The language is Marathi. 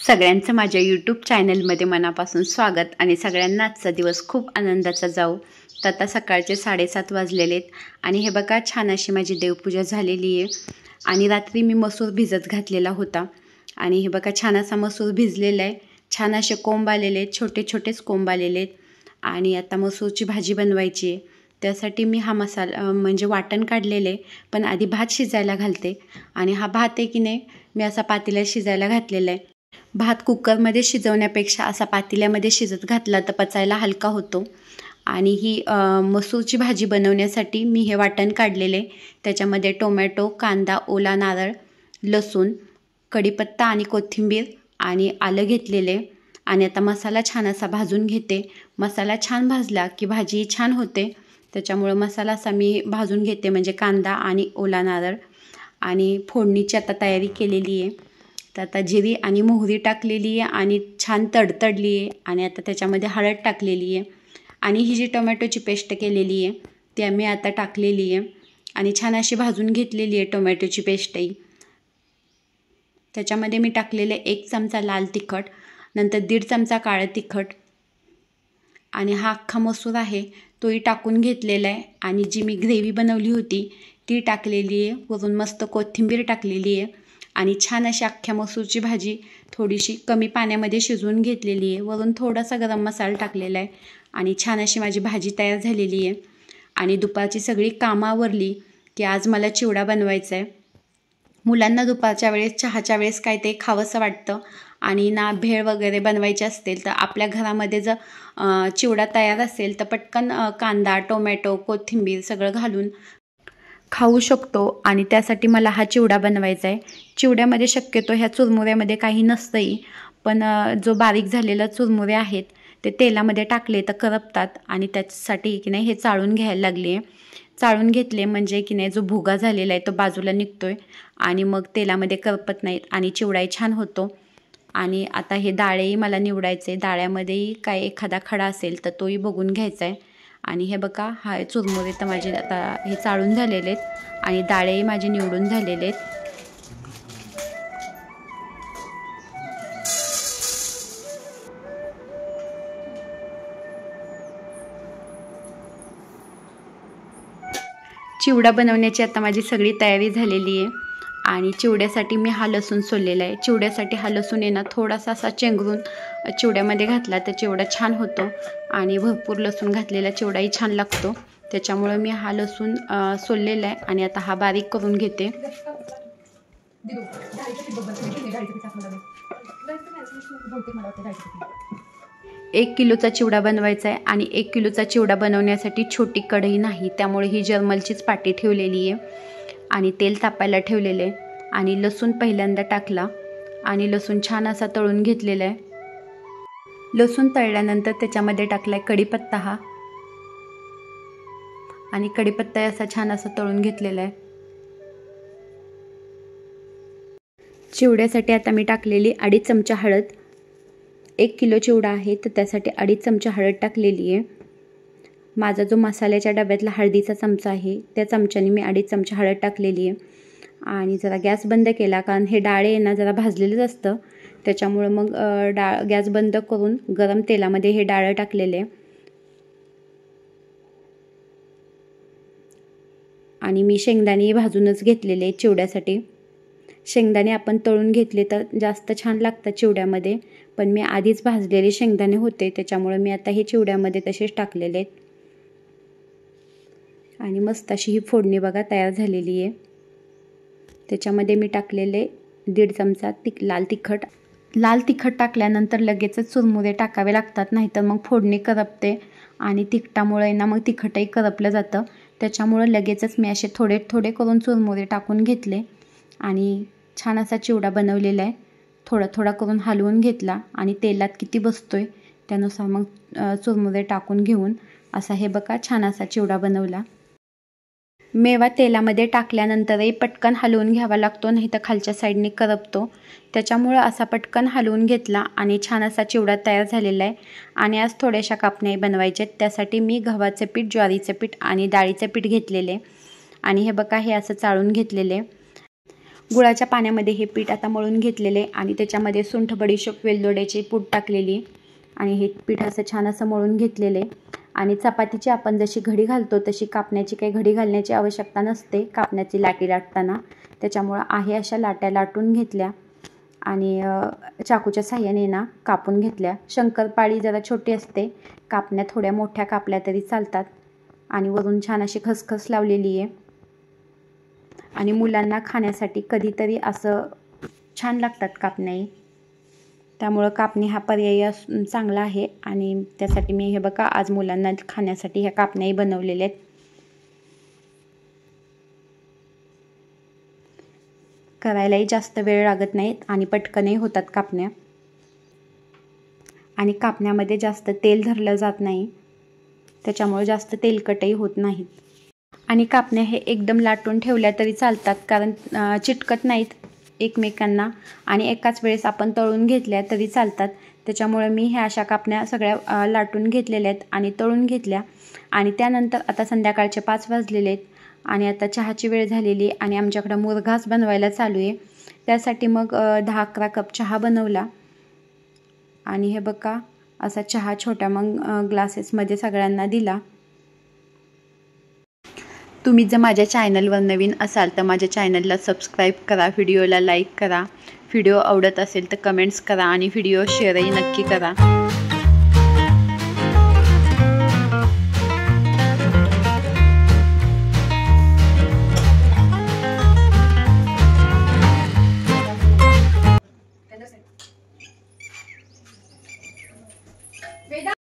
सगळ्यांचं माझ्या यूट्यूब चॅनलमध्ये मनापासून स्वागत आणि सगळ्यांना आजचा दिवस खूप आनंदाचा जाऊ. तर आता सकाळचे 7:30 वाजलेले आहेत आणि हे बघा छान अशी माझी देवपूजा झालेली आहे. आणि रात्री मी मसूर भिजत घातलेला होता आणि हे बघा छान असा मसूर भिजलेला आहे. छान असे कोंब आलेले आहेत, छोटे छोटेच कोंब आलेले आहेत. आणि आता मसूरची भाजी बनवायची आहे. त्यासाठी मी हा मसाला म्हणजे वाटण काढलेले आहे, पण आधी भात शिजायला घालते. आणि हा भात आहे की नाही मी असा पातेल्यात शिजायला घातलेला आहे. भात कुकरमध्ये शिजवण्यापेक्षा असा पातेल्यामध्ये शिजत घातला तर पचायला हलका होतो. आणि ही मसूरची भाजी बनवण्यासाठी मी हे वाटण काढलेले. त्याच्यामध्ये टोमॅटो, कांदा, ओला नारळ, लसूण, कढीपत्ता आणि कोथिंबीर आणि आलं घेतलेले. आणि आता मसाला छान असा भाजून घेते. मसाला छान भाजला की भाजी छान होते. त्याच्यामुळं मसाला असा मी भाजून घेते, म्हणजे कांदा आणि ओला नारळ. आणि फोडणीची आता तयारी केलेली आहे. तर आता जिरी आणि मोहरी टाकलेली आहे आणि छान तडतडली आहे. आणि आता त्याच्यामध्ये हळद टाकलेली आहे आणि ही जी टोमॅटोची पेस्ट केलेली आहे ती आम्ही आता टाकलेली आहे आणि छान अशी भाजून घेतलेली आहे टोमॅटोची पेस्टही. त्याच्यामध्ये मी टाकलेले 1 चमचा लाल तिखट, नंतर 1.5 चमचा काळं तिखट आणि हा अख्खा मसूर आहे तोही टाकून घेतलेला आहे. आणि जी मी ग्रेव्ही बनवली होती ती टाकलेली आहे. वरून मस्त कोथिंबीर टाकलेली आहे आणि छान अशी अख्ख्या मसूरची भाजी थोडीशी कमी पाण्यामध्ये शिजवून घेतलेली आहे. वरून थोडासा गरम मसाला टाकलेला आहे आणि छान अशी माझी भाजी तयार झालेली आहे. आणि दुपारची सगळी कामं आवरली की आज मला चिवडा बनवायचा आहे. मुलांना दुपारच्या वेळेस चहाच्या वेळेस काय ते खावंसं वाटतं आणि ना भेळ वगैरे बनवायची असतील तर आपल्या घरामध्ये जर चिवडा तयार असेल तर पटकन कांदा, टोमॅटो, कोथिंबीर सगळं घालून खाऊ शकतो. आणि त्यासाठी मला हा चिवडा बनवायचा आहे. चिवड्यामध्ये शक्यतो ह्या चुरमुऱ्यामध्ये काही नसतंही, पण जो बारीक झालेला चुरमुरे आहेत ते तेलामध्ये टाकले तर करपतात आणि त्याच्यासाठी की नाही हे चाळून घ्यायला लागले. चाळून घेतले म्हणजे की नाही जो भुगा झालेला आहे तो बाजूला निघतो आहे आणि मग तेलामध्ये करपत नाहीत आणि चिवडाही छान होतो. आणि आता हे डाळेही मला निवडायचे. डाळ्यामध्येही काय एखादा खडा असेल तर तोही बघून घ्यायचा आहे. आणि हे बघा हा चुरमुरे तर माझे आता हे चाळून झालेले आहेत आणि डाळेही माझे निवडून झालेले आहेत. चिवडा बनवण्याची आता माझी सगळी तयारी झालेली आहे. आणि चिवड्यासाठी मी हा लसूण सोललेला आहे. चिवड्यासाठी हा लसूण आहे ना थोडासा असा चेंगरून चिवड्यामध्ये घातला तर चिवडा छान होतो आणि भरपूर लसूण घातलेला चिवडाही छान लागतो. त्याच्यामुळे मी हा लसूण सोललेला आहे आणि आता हा बारीक करून घेते. 1 किलोचा चिवडा बनवायचा आहे आणि 1 किलोचा चिवडा बनवण्यासाठी छोटी कढई नाही, त्यामुळे ही जर्मलचीच पाटी ठेवलेली आहे. आणि तेल तापायला ठेवलेले आणि लसूण पहिल्यांदा टाकला आणि लसूण छान असा तळून घेतलेला आहे. लसूण तळल्यानंतर त्याच्यामध्ये टाकला आहे कढीपत्ता हा आणि कढीपत्ता असा छान असा तळून घेतलेला आहे. चिवड्यासाठी आता मी टाकलेली 2.5 चमचा हळद. 1 किलो चिवडा आहे तर त्यासाठी 2.5 चमचा हळद टाकलेली आहे. माझा जो मसाल्याच्या डब्यातला हळदीचा चमचा आहे त्या चमच्याने मी 2.5 चमचा हळद टाकलेली आहे. आणि जरा गॅस बंद केला, कारण हे डाळे ना जरा भाजलेलंच असतं, त्याच्यामुळं मग गॅस बंद करून गरम तेलामध्ये हे डाळं टाकलेले. आणि मी शेंगदाणे भाजूनच घेतलेले चिवड्यासाठी. शेंगदाणे आपण तळून घेतले तर जास्त छान लागतात चिवड्यामध्ये, पण मी आधीच भाजलेले शेंगदाणे होते त्याच्यामुळे मी आता हे चिवड्यामध्ये तसेच टाकलेले आहेत. आणि मस्त अशी ही फोडणी बघा तयार झालेली आहे. त्याच्यामध्ये मी टाकलेले 1.5 चमचा लाल तिखट. लाल तिखट टाकल्यानंतर लगेचच चुरमुरे टाकावे लागतात, नाहीतर मग फोडणी करपते आणि तिखटामुळे ना मग तिखटही करपलं जातं. त्याच्यामुळं लगेचच मी असे थोडे थोडे करून चुरमुरे टाकून घेतले आणि छान असा चिवडा बनवलेला आहे. थोडा थोडा करून हलवून घेतला आणि तेलात किती बसतोय त्यानुसार मग चुरमुरे टाकून घेऊन असा हे बघा छान असा चिवडा बनवला. मेवा तेलामध्ये टाकल्यानंतरही पटकन हलवून घ्यावा लागतो, नाही तर खालच्या साईडने करपतो. त्याच्यामुळं असा पटकन हलवून घेतला आणि छान असा चिवडा तयार झालेला आहे. आणि आज थोड्याशा कापण्याही बनवायच्या आहेत. त्यासाठी मी गव्हाचं पीठ, ज्वारीचं पीठ आणि डाळीचं पीठ घेतलेले आणि हे बघा हे असं चाळून घेतलेले. गुळाच्या पाण्यामध्ये हे पीठ आता मळून घेतलेले आणि त्याच्यामध्ये सुंठ, बडीशोप, वेलदोड्याची पूड टाकलेली आणि हे पीठ असं छान असं मळून घेतलेले. आणि चपातीची आपण जशी घडी घालतो तशी कापण्याची काही घडी घालण्याची आवश्यकता नसते कापण्याची लाटी लाटताना. त्याच्यामुळं आहे अशा लाट्या लाटून घेतल्या आणि चाकूच्या साह्याने ना कापून घेतल्या. शंकरपाळी जरा छोटी असते, कापण्या थोड्या मोठ्या कापल्या तरी चालतात. आणि वरून छान अशी खसखस लावलेली आहे आणि मुलांना खाण्यासाठी कधीतरी असं छान लागतात कापण्याही. त्यामुळं कापणी हा पर्याय चांगला आहे आणि त्यासाठी मी हे बघा आज मुलांना खाण्यासाठी ह्या कापण्याही बनवलेल्या आहेत. करायलाही जास्त वेळ लागत नाहीत आणि पटकनही होतात कापण्या. आणि कापण्यामध्ये जास्त तेल धरलं जात नाही, त्याच्यामुळे जास्त तेलकटही होत नाहीत. आणि कापण्या हे एकदम लाटून ठेवल्या तरी चालतात, कारण चिटकत नाहीत एकमेकांना आणि एकाच वेळेस आपण तळून घेतल्या तरी चालतात. त्याच्यामुळे मी ह्या अशा कापण्या सगळ्या लाटून घेतलेल्या आहेत आणि तळून घेतल्या. आणि त्यानंतर आता संध्याकाळचे 5 वाजलेले आहेत आणि आता चहाची वेळ झालेली आहे आणि आमच्याकडं मुरघास बनवायला चालू आहे. त्यासाठी मग 10-11 कप चहा बनवला आणि हे बघा असा चहा छोट्या मग ग्लासेसमध्ये सगळ्यांना दिला. तुम्ही जर माझ्या चॅनलवर नवीन असाल तर माझ्या चॅनलला सबस्क्राईब करा, व्हिडिओला लाईक करा, व्हिडिओ आवडत असेल तर कमेंट्स करा आणि व्हिडिओ शेअरही नक्की करा.